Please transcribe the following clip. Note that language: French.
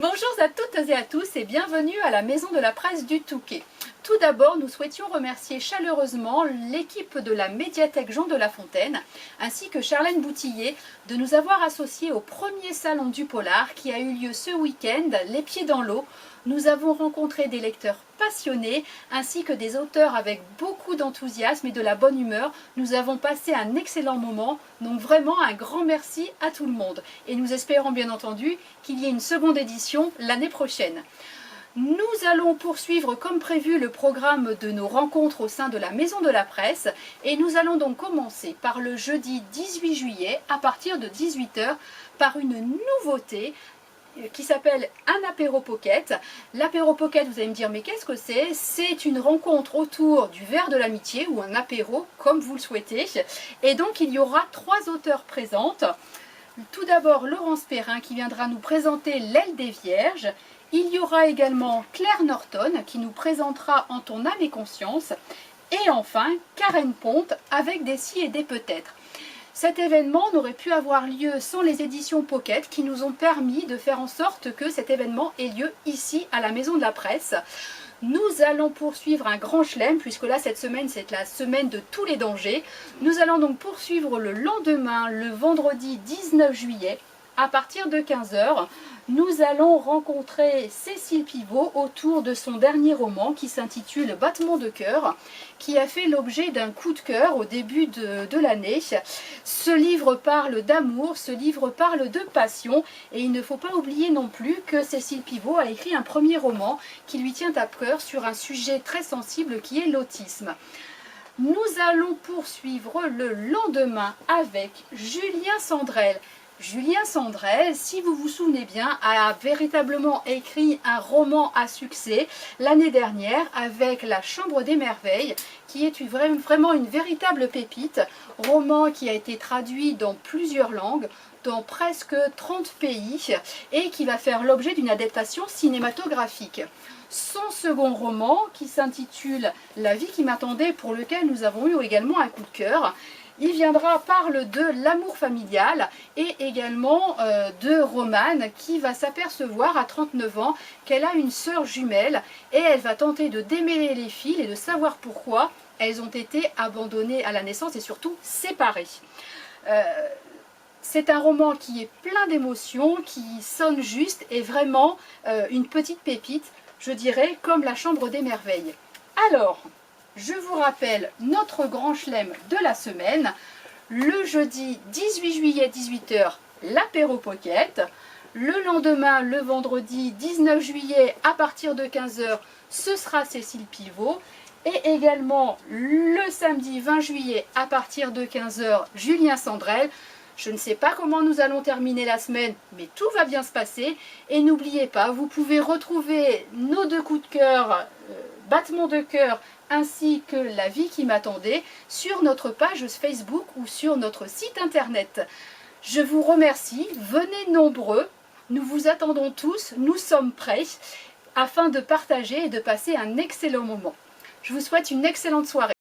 Bonjour à toutes et à tous et bienvenue à la Maison de la Presse du Touquet. Tout d'abord, nous souhaitions remercier chaleureusement l'équipe de la médiathèque Jean de La Fontaine ainsi que Charlène Boutillier de nous avoir associés au premier salon du polar qui a eu lieu ce week-end, les pieds dans l'eau. Nous avons rencontré des lecteurs passionnés ainsi que des auteurs avec beaucoup d'enthousiasme et de la bonne humeur. Nous avons passé un excellent moment, donc vraiment un grand merci à tout le monde. Et nous espérons bien entendu qu'il y ait une seconde édition l'année prochaine. Nous allons poursuivre comme prévu le programme de nos rencontres au sein de la Maison de la Presse et nous allons donc commencer par le jeudi 18 juillet à partir de 18 h par une nouveauté qui s'appelle un apéro pocket. L'apéro pocket, vous allez me dire mais qu'est-ce que c'est? C'est une rencontre autour du verre de l'amitié ou un apéro comme vous le souhaitez. Et donc il y aura 3 auteurs présentes. Tout d'abord Laurence Perrin qui viendra nous présenter L'aile des vierges. Il y aura également Claire Norton qui nous présentera En ton âme et conscience. Et enfin Karen Ponte avec Des si et des peut-être. Cet événement n'aurait pu avoir lieu sans les éditions Pocket qui nous ont permis de faire en sorte que cet événement ait lieu ici à la Maison de la Presse. Nous allons poursuivre un grand chelem puisque là cette semaine c'est la semaine de tous les dangers. Nous allons donc poursuivre le lendemain, le vendredi 19 juillet à partir de 15 h. Nous allons rencontrer Cécile Pivot autour de son dernier roman qui s'intitule Battement de cœur, qui a fait l'objet d'un coup de cœur au début de l'année. Ce livre parle d'amour, ce livre parle de passion et il ne faut pas oublier non plus que Cécile Pivot a écrit un premier roman qui lui tient à cœur sur un sujet très sensible qui est l'autisme. Nous allons poursuivre le lendemain avec Julien Sandrel. Julien Sandrel, si vous vous souvenez bien, a véritablement écrit un roman à succès l'année dernière avec La Chambre des Merveilles, qui est vraiment une véritable pépite, roman qui a été traduit dans plusieurs langues, dans presque 30 pays, et qui va faire l'objet d'une adaptation cinématographique. Son second roman, qui s'intitule La vie qui m'attendait, pour lequel nous avons eu également un coup de cœur, parle de l'amour familial et également de Romane qui va s'apercevoir à 39 ans qu'elle a une sœur jumelle et elle va tenter de démêler les fils et de savoir pourquoi elles ont été abandonnées à la naissance et surtout séparées. C'est un roman qui est plein d'émotions, qui sonne juste et vraiment une petite pépite, je dirais, comme La Chambre des Merveilles. Alors, je vous rappelle notre grand chelem de la semaine, le jeudi 18 juillet 18 h, l'apéro pocket, le lendemain, le vendredi 19 juillet à partir de 15 h, ce sera Cécile Pivot, et également le samedi 20 juillet à partir de 15 h, Julien Sandrel. Je ne sais pas comment nous allons terminer la semaine, mais tout va bien se passer. Et n'oubliez pas, vous pouvez retrouver nos 2 coups de cœur, Battement de cœur, ainsi que La vie qui m'attendait, sur notre page Facebook ou sur notre site internet. Je vous remercie, venez nombreux, nous vous attendons tous, nous sommes prêts, afin de partager et de passer un excellent moment. Je vous souhaite une excellente soirée.